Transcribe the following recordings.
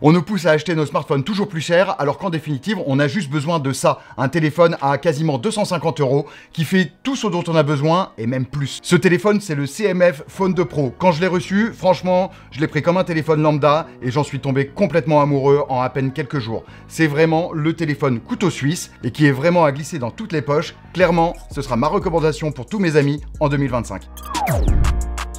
On nous pousse à acheter nos smartphones toujours plus chers, alors qu'en définitive, on a juste besoin de ça. Un téléphone à quasiment 250 € qui fait tout ce dont on a besoin et même plus. Ce téléphone, c'est le CMF Phone 2 Pro. Quand je l'ai reçu, franchement, je l'ai pris comme un téléphone lambda et j'en suis tombé complètement amoureux en à peine quelques jours. C'est vraiment le téléphone couteau suisse et qui est vraiment à glisser dans toutes les poches. Clairement, ce sera ma recommandation pour tous mes amis en 2025.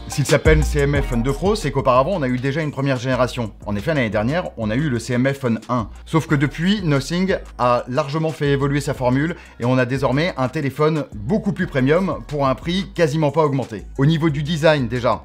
S'il s'appelle CMF Phone 2 Pro, c'est qu'auparavant, on a eu déjà une première génération. En effet, l'année dernière, on a eu le CMF Phone 1. Sauf que depuis, Nothing a largement fait évoluer sa formule et on a désormais un téléphone beaucoup plus premium pour un prix quasiment pas augmenté. Au niveau du design, déjà,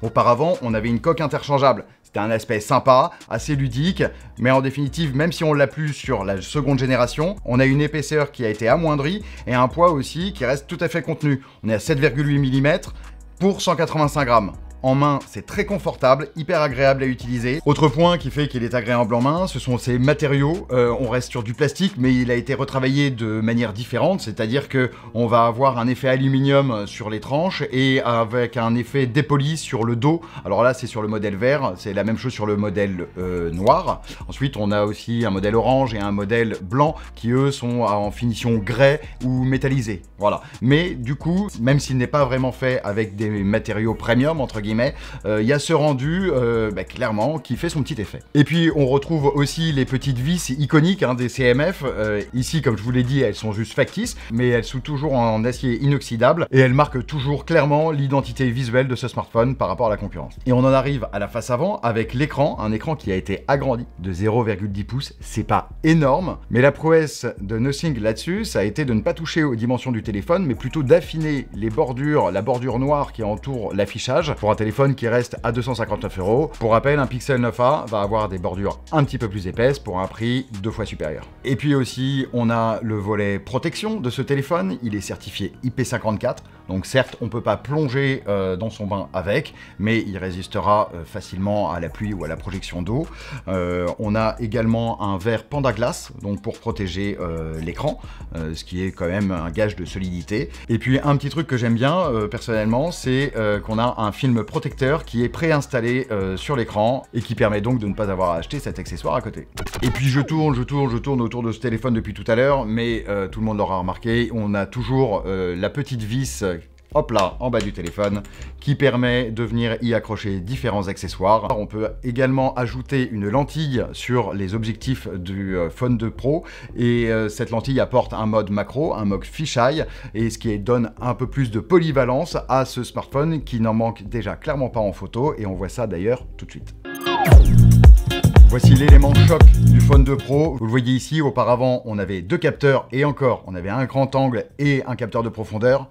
auparavant, on avait une coque interchangeable. C'était un aspect sympa, assez ludique, mais en définitive, même si on l'a plus sur la seconde génération, on a une épaisseur qui a été amoindrie et un poids aussi qui reste tout à fait contenu. On est à 7,8 mm pour 185 grammes. En main, c'est très confortable, hyper agréable à utiliser. Autre point qui fait qu'il est agréable en main, ce sont ses matériaux. On reste sur du plastique, mais il a été retravaillé de manière différente, c'est-à-dire que on va avoir un effet aluminium sur les tranches et avec un effet dépoli sur le dos. Alors là, c'est sur le modèle vert, c'est la même chose sur le modèle noir. Ensuite, on a aussi un modèle orange et un modèle blanc qui, eux, sont en finition grès ou métallisé. Voilà. Mais du coup, même s'il n'est pas vraiment fait avec des matériaux premium, entre guillemets, il y a ce rendu clairement qui fait son petit effet. Et puis on retrouve aussi les petites vis iconiques des CMF. Ici, comme je vous l'ai dit, elles sont juste factices, mais elles sont toujours en acier inoxydable et elles marquent toujours clairement l'identité visuelle de ce smartphone par rapport à la concurrence. Et on en arrive à la face avant avec l'écran, un écran qui a été agrandi de 0,10 pouces. C'est pas énorme, mais la prouesse de Nothing là-dessus, ça a été de ne pas toucher aux dimensions du téléphone, mais plutôt d'affiner les bordures, la bordure noire qui entoure l'affichage pour un téléphone qui reste à 259 €. Pour rappel, un Pixel 9a va avoir des bordures un petit peu plus épaisses pour un prix 2 fois supérieur. Et puis aussi, on a le volet protection de ce téléphone. Il est certifié IP54. Donc certes, on ne peut pas plonger dans son bain avec, mais il résistera facilement à la pluie ou à la projection d'eau. On a également un verre Panda Glass, donc pour protéger l'écran, ce qui est quand même un gage de solidité. Et puis un petit truc que j'aime bien personnellement, c'est qu'on a un film protecteur qui est préinstallé sur l'écran et qui permet donc de ne pas avoir à acheter cet accessoire à côté. Et puis je tourne autour de ce téléphone depuis tout à l'heure, mais tout le monde l'aura remarqué, on a toujours la petite vis hop là, en bas du téléphone, qui permet de venir y accrocher différents accessoires. On peut également ajouter une lentille sur les objectifs du Phone 2 Pro, et cette lentille apporte un mode macro, un mode fisheye, et ce qui donne un peu plus de polyvalence à ce smartphone qui n'en manque déjà clairement pas en photo, et on voit ça d'ailleurs tout de suite. Voici l'élément choc du Phone 2 Pro. Vous le voyez ici, auparavant, on avait deux capteurs, et encore, on avait un grand angle et un capteur de profondeur.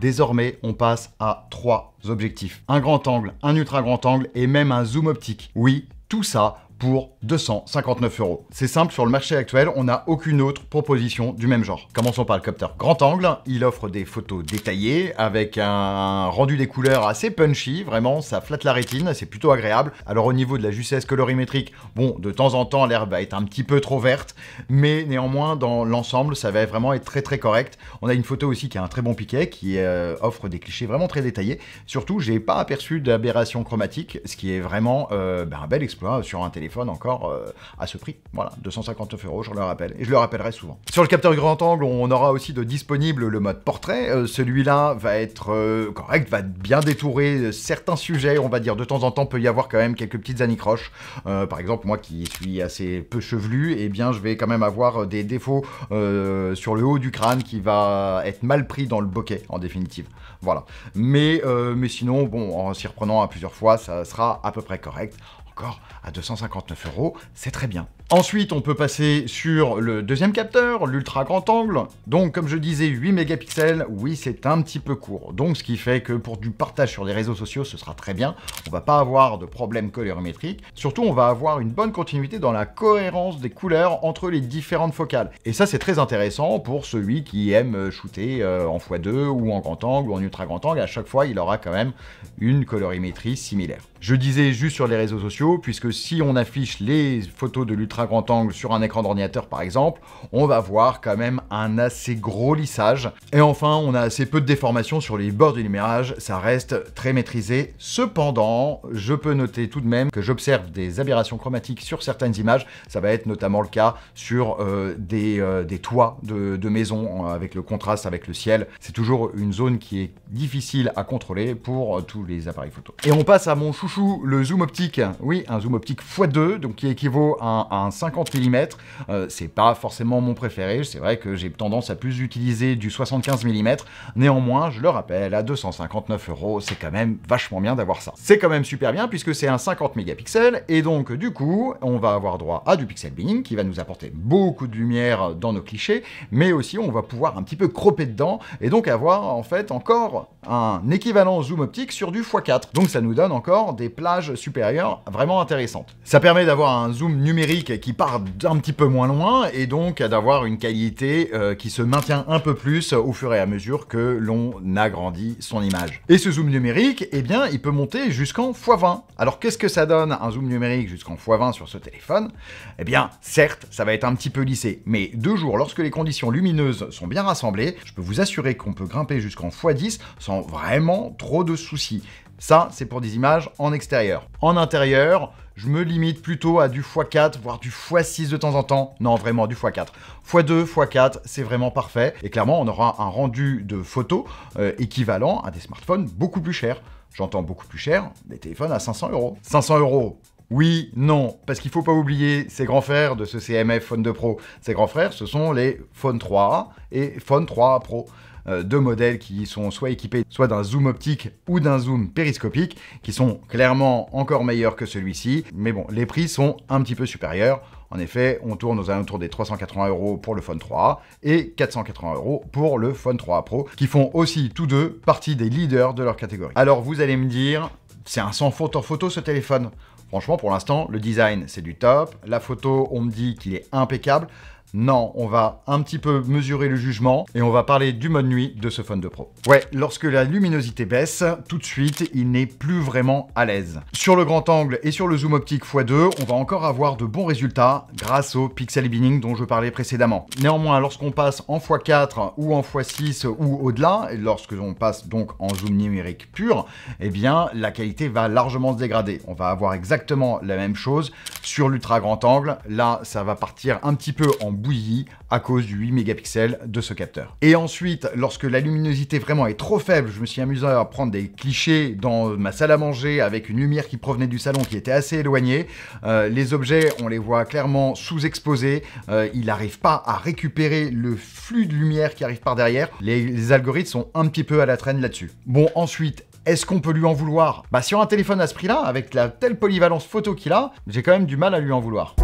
Désormais, on passe à 3 objectifs. Un grand angle, un ultra grand angle et même un zoom optique. Oui, tout ça pour 259 €. C'est simple, sur le marché actuel, on n'a aucune autre proposition du même genre. Commençons par le capteur grand angle. Il offre des photos détaillées avec un rendu des couleurs assez punchy. Vraiment, ça flatte la rétine, c'est plutôt agréable. Alors au niveau de la justesse colorimétrique, bon, de temps en temps, l'herbe va être un petit peu trop verte, mais néanmoins, dans l'ensemble, ça va vraiment être très très correct. On a une photo aussi qui a un très bon piquet, qui offre des clichés vraiment très détaillés. Surtout, j'ai pas aperçu d'aberration chromatique, ce qui est vraiment un bel exploit sur un téléphone encore à ce prix. Voilà, 259 €, je le rappelle, et je le rappellerai souvent. Sur le capteur grand angle, on aura aussi de disponible le mode portrait. Celui-là va être correct, va bien détourer certains sujets, on va dire. De temps en temps, peut y avoir quand même quelques petites anicroches. Par exemple, moi qui suis assez peu chevelu, eh bien, je vais quand même avoir des défauts sur le haut du crâne qui va être mal pris dans le bokeh, en définitive. Voilà. Mais sinon, bon, en s'y reprenant à plusieurs fois, ça sera à peu près correct. Encore à 259 €, c'est très bien. Ensuite, on peut passer sur le deuxième capteur, l'ultra grand angle. Donc, comme je disais, 8 mégapixels, oui, c'est un petit peu court. Donc, ce qui fait que pour du partage sur les réseaux sociaux, ce sera très bien. On va pas avoir de problème colorimétrique. Surtout, on va avoir une bonne continuité dans la cohérence des couleurs entre les différentes focales. Et ça, c'est très intéressant pour celui qui aime shooter en x2 ou en grand angle ou en ultra grand angle. À chaque fois, il aura quand même une colorimétrie similaire. Je disais juste sur les réseaux sociaux, puisque si on affiche les photos de l'ultra grand angle sur un écran d'ordinateur par exemple, on va voir quand même un assez gros lissage. Et enfin, on a assez peu de déformations sur les bords du numérage, ça reste très maîtrisé. Cependant, je peux noter tout de même que j'observe des aberrations chromatiques sur certaines images. Ça va être notamment le cas sur des toits de maisons avec le contraste avec le ciel. C'est toujours une zone qui est difficile à contrôler pour tous les appareils photo. Et on passe à mon chouchou, le zoom optique. Oui, un zoom optique x2, donc qui équivaut à un 50 mm. C'est pas forcément mon préféré. C'est vrai que j'ai tendance à plus utiliser du 75 mm. Néanmoins, je le rappelle, à 259 €, c'est quand même vachement bien d'avoir ça. C'est quand même super bien puisque c'est un 50 mégapixels et donc du coup, on va avoir droit à du pixel binning qui va nous apporter beaucoup de lumière dans nos clichés, mais aussi on va pouvoir un petit peu cropper dedans et donc avoir en fait encore un équivalent zoom optique sur du x4. Donc ça nous donne encore des plages supérieures vraiment intéressantes. Ça permet d'avoir un zoom numérique qui part d'un petit peu moins loin et donc d'avoir une qualité qui se maintient un peu plus au fur et à mesure que l'on agrandit son image. Et ce zoom numérique, eh bien, il peut monter jusqu'en x20. Alors qu'est-ce que ça donne un zoom numérique jusqu'en x20 sur ce téléphone? Eh bien, certes, ça va être un petit peu lissé, mais de jour, lorsque les conditions lumineuses sont bien rassemblées, je peux vous assurer qu'on peut grimper jusqu'en x10 sans vraiment trop de soucis. Ça, c'est pour des images en extérieur. En intérieur, je me limite plutôt à du x4, voire du x6 de temps en temps. Non, vraiment, du x4. x2, x4, c'est vraiment parfait. Et clairement, on aura un rendu de photos équivalent à des smartphones beaucoup plus chers. J'entends beaucoup plus cher, des téléphones à 500 €. 500 €. Oui, non, parce qu'il ne faut pas oublier ces grands frères de ce CMF Phone 2 Pro. Ces grands frères, ce sont les Phone 3A et Phone 3A Pro. Deux modèles qui sont soit équipés soit d'un zoom optique ou d'un zoom périscopique, qui sont clairement encore meilleurs que celui-ci, mais bon, les prix sont un petit peu supérieurs. En effet, on tourne aux alentours des 380 € pour le Phone 3A et 480 € pour le Phone 3A Pro, qui font aussi tous deux partie des leaders de leur catégorie. Alors vous allez me dire, c'est un sans faute en photo ce téléphone. Franchement, pour l'instant, le design, c'est du top. La photo, on me dit qu'il est impeccable. Non, on va un petit peu mesurer le jugement et on va parler du mode nuit de ce Phone 2 Pro. Ouais, lorsque la luminosité baisse, tout de suite, il n'est plus vraiment à l'aise. Sur le grand angle et sur le zoom optique x2, on va encore avoir de bons résultats grâce au pixel binning dont je parlais précédemment. Néanmoins, lorsqu'on passe en x4 ou en x6 ou au-delà, et lorsque l'on passe donc en zoom numérique pur, eh bien, la qualité va largement se dégrader. On va avoir exactement la même chose sur l'ultra grand angle. Là, ça va partir un petit peu en bouillie à cause du 8 mégapixels de ce capteur. Et ensuite, lorsque la luminosité vraiment est trop faible, je me suis amusé à prendre des clichés dans ma salle à manger avec une lumière qui provenait du salon qui était assez éloignée. Les objets, on les voit clairement sous-exposés. Il n'arrive pas à récupérer le flux de lumière qui arrive par derrière. Les algorithmes sont un petit peu à la traîne là-dessus. Bon, ensuite, est-ce qu'on peut lui en vouloir? Bah, sur un téléphone à ce prix-là, avec la telle polyvalence photo qu'il a, j'ai quand même du mal à lui en vouloir.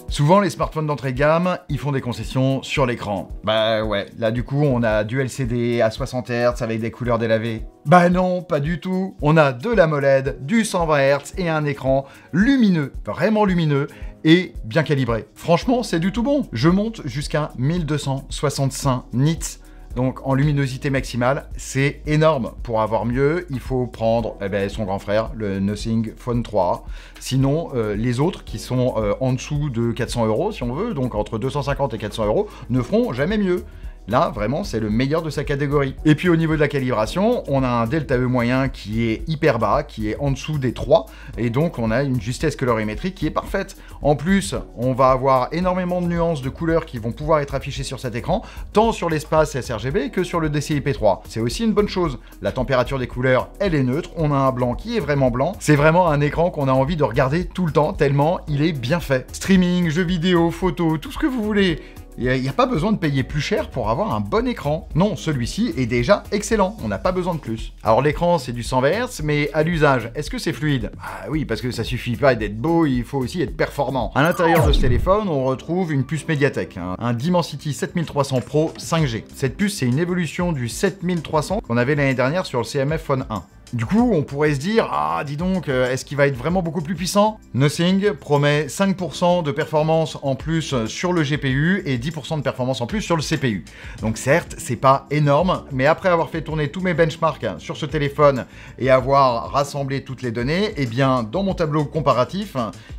Souvent, les smartphones d'entrée de gamme, ils font des concessions sur l'écran. Bah ouais, là du coup, on a du LCD à 60 Hz avec des couleurs délavées. Bah non, pas du tout. On a de l'AMOLED, du 120 Hz et un écran lumineux, vraiment lumineux, et bien calibré. Franchement, c'est du tout bon. Je monte jusqu'à 1265 nits. Donc en luminosité maximale, c'est énorme. Pour avoir mieux, il faut prendre son grand frère, le Nothing Phone 3. Sinon, les autres qui sont en dessous de 400 € si on veut, donc entre 250 et 400 €, ne feront jamais mieux. Là, vraiment, c'est le meilleur de sa catégorie. Et puis au niveau de la calibration, on a un delta E moyen qui est hyper bas, qui est en dessous des 3, et donc on a une justesse colorimétrique qui est parfaite. En plus, on va avoir énormément de nuances de couleurs qui vont pouvoir être affichées sur cet écran, tant sur l'espace sRGB que sur le DCI-P3. C'est aussi une bonne chose. La température des couleurs, elle est neutre, on a un blanc qui est vraiment blanc. C'est vraiment un écran qu'on a envie de regarder tout le temps, tellement il est bien fait. Streaming, jeux vidéo, photos, tout ce que vous voulez. Il n'y a pas besoin de payer plus cher pour avoir un bon écran. Non, celui-ci est déjà excellent, on n'a pas besoin de plus. Alors l'écran c'est du 120 Hz, mais à l'usage, est-ce que c'est fluide? Ah oui, parce que ça suffit pas d'être beau, il faut aussi être performant. À l'intérieur de ce téléphone, on retrouve une puce Mediatek, un Dimensity 7300 Pro 5G. Cette puce, c'est une évolution du 7300 qu'on avait l'année dernière sur le CMF Phone 1. Du coup, on pourrait se dire, ah dis donc, est-ce qu'il va être vraiment beaucoup plus puissant? Nothing promet 5% de performance en plus sur le GPU et 10% de performance en plus sur le CPU. Donc certes, c'est pas énorme, mais après avoir fait tourner tous mes benchmarks sur ce téléphone et avoir rassemblé toutes les données, eh bien dans mon tableau comparatif,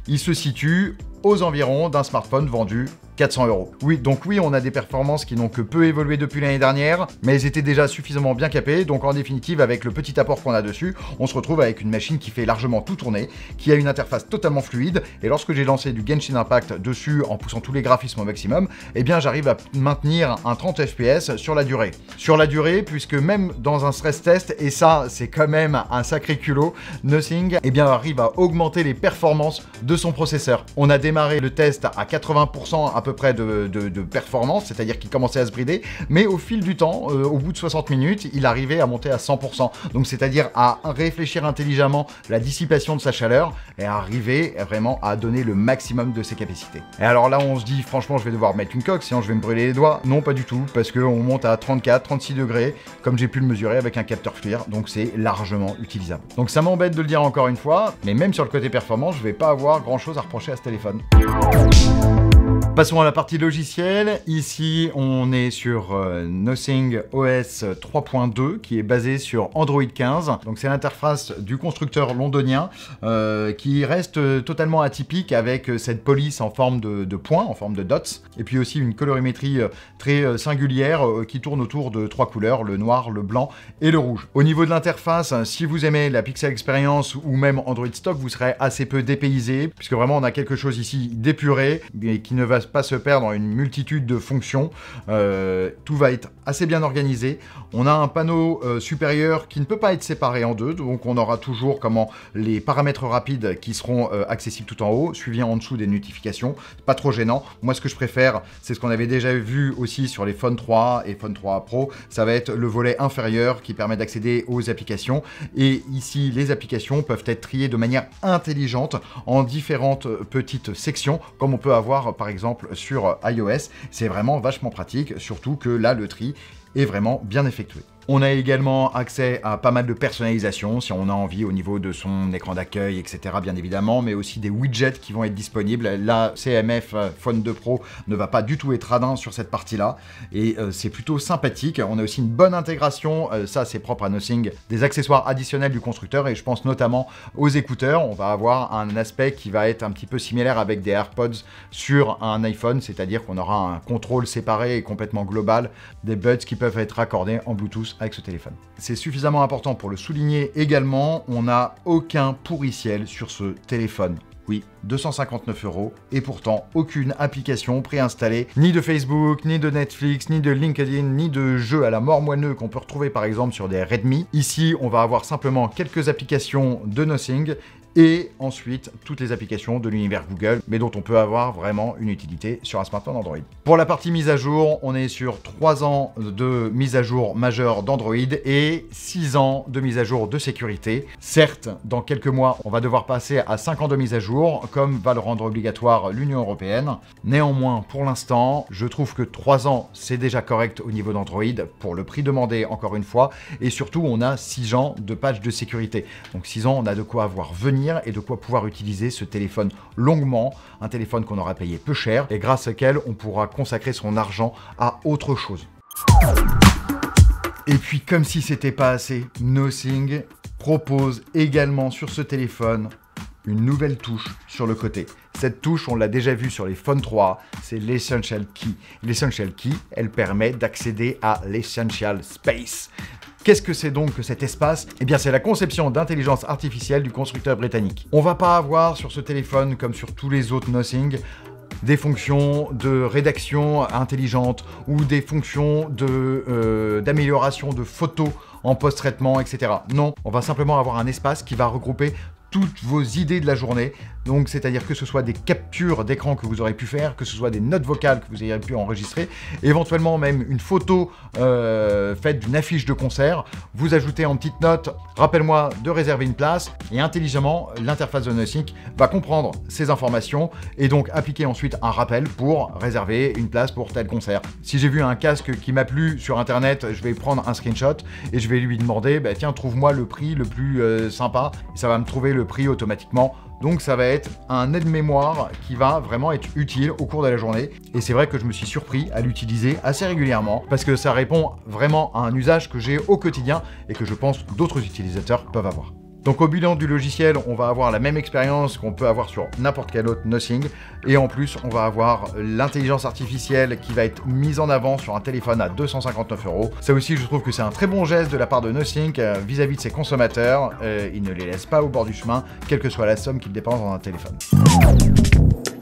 il se situe aux environs d'un smartphone vendu 400 €. Oui, donc oui, on a des performances qui n'ont que peu évolué depuis l'année dernière, mais elles étaient déjà suffisamment bien capées, donc en définitive, avec le petit apport qu'on a dessus, on se retrouve avec une machine qui fait largement tout tourner, qui a une interface totalement fluide, et lorsque j'ai lancé du Genshin Impact dessus en poussant tous les graphismes au maximum, eh bien j'arrive à maintenir un 30 FPS sur la durée. Sur la durée, puisque même dans un stress test, et ça c'est quand même un sacré culot, Nothing eh bien, arrive à augmenter les performances de son processeur. On a démarré le test à 80% à peu près de performance, c'est-à-dire qu'il commençait à se brider, mais au fil du temps, au bout de 60 minutes, il arrivait à monter à 100%. Donc c'est-à-dire à réfléchir intelligemment la dissipation de sa chaleur et à arriver vraiment à donner le maximum de ses capacités. Et alors là, on se dit, franchement, je vais devoir mettre une coque, sinon je vais me brûler les doigts. Non, pas du tout, parce qu'on monte à 34, 36 degrés, comme j'ai pu le mesurer avec un capteur FLIR, donc c'est largement utilisable. Donc ça m'embête de le dire encore une fois, mais même sur le côté performance, je vais pas avoir grand-chose à reprocher à ce téléphone. Passons à la partie logicielle. Ici, on est sur Nothing OS 3.2 qui est basé sur Android 15. Donc c'est l'interface du constructeur londonien qui reste totalement atypique avec cette police en forme de points, en forme de dots. Et puis aussi une colorimétrie très singulière qui tourne autour de 3 couleurs, le noir, le blanc et le rouge. Au niveau de l'interface, si vous aimez la Pixel Experience ou même Android Stock, vous serez assez peu dépaysé puisque vraiment on a quelque chose ici d'épuré et qui ne va pas se perdre dans une multitude de fonctions. Tout va être assez bien organisé. On a un panneau supérieur qui ne peut pas être séparé en deux, donc on aura toujours comment les paramètres rapides qui seront accessibles tout en haut, suivis en dessous des notifications. Pas trop gênant. Moi, ce que je préfère, c'est ce qu'on avait déjà vu aussi sur les Phone 3 et Phone 3 Pro. Ça va être le volet inférieur qui permet d'accéder aux applications. Et ici, les applications peuvent être triées de manière intelligente en différentes petites sections, comme on peut avoir par exemple sur iOS. C'est vraiment vachement pratique, surtout que là, le tri est vraiment bien effectué. On a également accès à pas mal de personnalisation, si on a envie au niveau de son écran d'accueil, etc. bien évidemment, mais aussi des widgets qui vont être disponibles. La CMF Phone 2 Pro ne va pas du tout être radin sur cette partie-là, et c'est plutôt sympathique. On a aussi une bonne intégration, ça c'est propre à Nothing, des accessoires additionnels du constructeur, et je pense notamment aux écouteurs. On va avoir un aspect qui va être un petit peu similaire avec des AirPods sur un iPhone, c'est-à-dire qu'on aura un contrôle séparé et complètement global des buds qui peuvent être raccordés en Bluetooth avec ce téléphone. C'est suffisamment important pour le souligner également, on n'a aucun pourriciel sur ce téléphone. Oui, 259 € et pourtant aucune application préinstallée, ni de Facebook, ni de Netflix, ni de LinkedIn, ni de jeux à la mort moineux qu'on peut retrouver par exemple sur des Redmi. Ici, on va avoir simplement quelques applications de Nothing et ensuite toutes les applications de l'univers Google, mais dont on peut avoir vraiment une utilité sur un smartphone Android. Pour la partie mise à jour, on est sur 3 ans de mise à jour majeure d'Android et 6 ans de mise à jour de sécurité. Certes, dans quelques mois, on va devoir passer à 5 ans de mise à jour, comme va le rendre obligatoire l'Union européenne. Néanmoins, pour l'instant, je trouve que 3 ans, c'est déjà correct au niveau d'Android, pour le prix demandé encore une fois, et surtout, on a 6 ans de patch de sécurité. Donc 6 ans, on a de quoi voir venir et de quoi pouvoir utiliser ce téléphone longuement, un téléphone qu'on aura payé peu cher et grâce auquel on pourra consacrer son argent à autre chose. Et puis comme si c'était pas assez, Nothing propose également sur ce téléphone une nouvelle touche sur le côté. Cette touche, on l'a déjà vue sur les Phone 3, c'est l'Essential Key. L'Essential Key, elle permet d'accéder à l'Essential Space. Qu'est-ce que c'est donc que cet espace? Eh bien, c'est la conception d'intelligence artificielle du constructeur britannique. On va pas avoir sur ce téléphone, comme sur tous les autres Nothing, des fonctions de rédaction intelligente ou des fonctions d'amélioration de photos en post-traitement, etc. Non, on va simplement avoir un espace qui va regrouper toutes vos idées de la journée Donc c'est-à-dire que ce soit des captures d'écran que vous aurez pu faire, que ce soit des notes vocales que vous ayez pu enregistrer, éventuellement même une photo faite d'une affiche de concert, vous ajoutez en petite note « Rappelle-moi de réserver une place » et intelligemment, l'interface de Nothing va comprendre ces informations et donc appliquer ensuite un rappel pour réserver une place pour tel concert. Si j'ai vu un casque qui m'a plu sur internet, je vais prendre un screenshot et je vais lui demander bah, tiens, trouve-moi le prix le plus sympa, et ça va me trouver le prix automatiquement. Donc ça va être un aide-mémoire qui va vraiment être utile au cours de la journée. Et c'est vrai que je me suis surpris à l'utiliser assez régulièrement parce que ça répond vraiment à un usage que j'ai au quotidien et que je pense d'autres utilisateurs peuvent avoir. Donc au bilan du logiciel, on va avoir la même expérience qu'on peut avoir sur n'importe quel autre Nothing. Et en plus, on va avoir l'intelligence artificielle qui va être mise en avant sur un téléphone à 259 €. Ça aussi, je trouve que c'est un très bon geste de la part de Nothing vis-à-vis de ses consommateurs. Il ne les laisse pas au bord du chemin, quelle que soit la somme qu'ils dépensent dans un téléphone.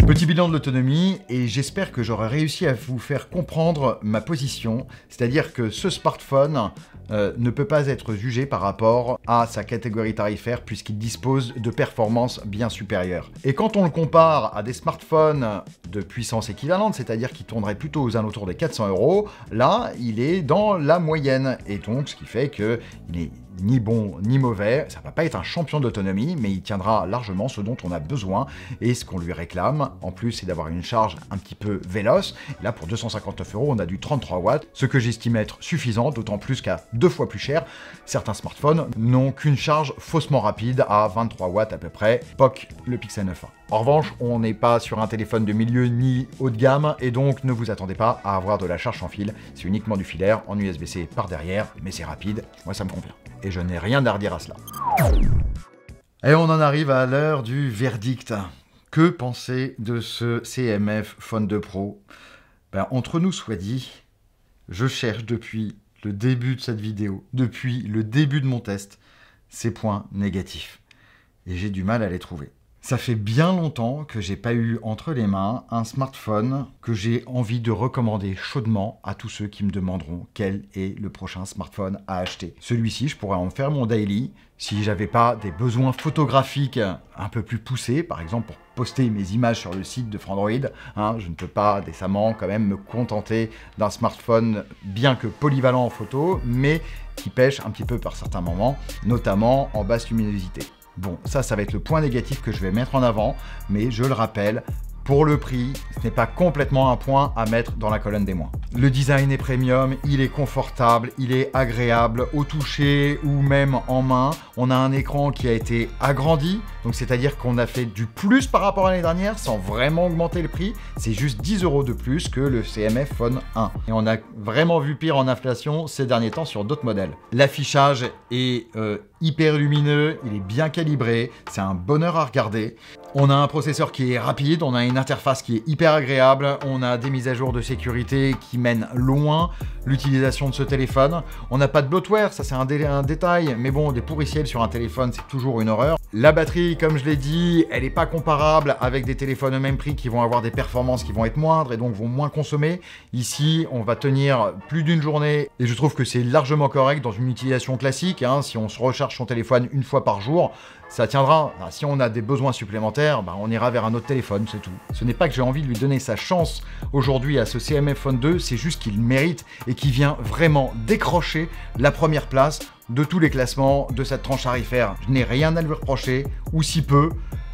Petit bilan de l'autonomie, et j'espère que j'aurai réussi à vous faire comprendre ma position, c'est-à-dire que ce smartphone ne peut pas être jugé par rapport à sa catégorie tarifaire puisqu'il dispose de performances bien supérieures. Et quand on le compare à des smartphones de puissance équivalente, c'est-à-dire qui tourneraient plutôt aux alentours des 400 €, là, il est dans la moyenne. Et donc, ce qui fait qu'il est ni bon ni mauvais, ça va pas être un champion d'autonomie, mais il tiendra largement ce dont on a besoin et ce qu'on lui réclame. En plus, c'est d'avoir une charge un petit peu véloce. Et là, pour 259 €, on a du 33 watts, ce que j'estime être suffisant, d'autant plus qu'à 2 fois plus cher, certains smartphones n'ont qu'une charge faussement rapide à 23 watts à peu près, POC le Pixel 9a. En revanche, on n'est pas sur un téléphone de milieu ni haut de gamme et donc ne vous attendez pas à avoir de la charge sans fil. C'est uniquement du filaire en USB-C par derrière, mais c'est rapide, moi ça me convient. Et je n'ai rien à redire à cela. Et on en arrive à l'heure du verdict. Que penser de ce CMF Phone 2 Pro? Entre nous soit dit, je cherche depuis le début de cette vidéo, depuis le début de mon test, ces points négatifs. Et j'ai du mal à les trouver. Ça fait bien longtemps que j'ai pas eu entre les mains un smartphone que j'ai envie de recommander chaudement à tous ceux qui me demanderont quel est le prochain smartphone à acheter. Celui-ci, je pourrais en faire mon daily si j'avais pas des besoins photographiques un peu plus poussés, par exemple pour poster mes images sur le site de Frandroid. Je ne peux pas décemment quand même me contenter d'un smartphone bien que polyvalent en photo, mais qui pêche un petit peu par certains moments, notamment en basse luminosité. Bon, ça va être le point négatif que je vais mettre en avant, mais je le rappelle, pour le prix, ce n'est pas complètement un point à mettre dans la colonne des moins. Le design est premium, il est confortable, il est agréable au toucher ou même en main. On a un écran qui a été agrandi, donc c'est-à-dire qu'on a fait du plus par rapport à l'année dernière sans vraiment augmenter le prix. C'est juste 10 € de plus que le CMF Phone 1. Et on a vraiment vu pire en inflation ces derniers temps sur d'autres modèles. L'affichage est hyper lumineux, il est bien calibré, c'est un bonheur à regarder. On a un processeur qui est rapide, on a une interface qui est hyper agréable, on a des mises à jour de sécurité qui mènent loin l'utilisation de ce téléphone. On n'a pas de bloatware, ça c'est un détail, mais bon, des pourriciels sur un téléphone, c'est toujours une horreur. La batterie, comme je l'ai dit, elle n'est pas comparable avec des téléphones au même prix qui vont avoir des performances qui vont être moindres et donc vont moins consommer. Ici, on va tenir plus d'une journée et je trouve que c'est largement correct dans une utilisation classique. Si on se recharge son téléphone une fois par jour, ça tiendra. Si on a des besoins supplémentaires, on ira vers un autre téléphone, c'est tout. Ce n'est pas que j'ai envie de lui donner sa chance aujourd'hui à ce CMF Phone 2, c'est juste qu'il mérite et qu'il vient vraiment décrocher la première place de tous les classements de cette tranche tarifaire. Je n'ai rien à lui reprocher, ou si peu.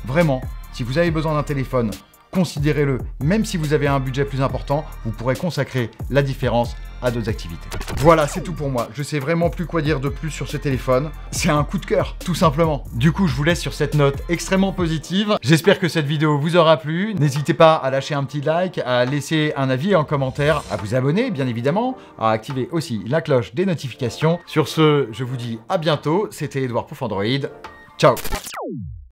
Vraiment, si vous avez besoin d'un téléphone, considérez-le. Même si vous avez un budget plus important, vous pourrez consacrer la différence à d'autres activités. Voilà, c'est tout pour moi. Je sais vraiment plus quoi dire de plus sur ce téléphone. C'est un coup de cœur, tout simplement. Du coup, je vous laisse sur cette note extrêmement positive. J'espère que cette vidéo vous aura plu. N'hésitez pas à lâcher un petit like, à laisser un avis en commentaire, à vous abonner, bien évidemment, à activer aussi la cloche des notifications. Sur ce, je vous dis à bientôt. C'était Edouard pour Frandroid. Ciao!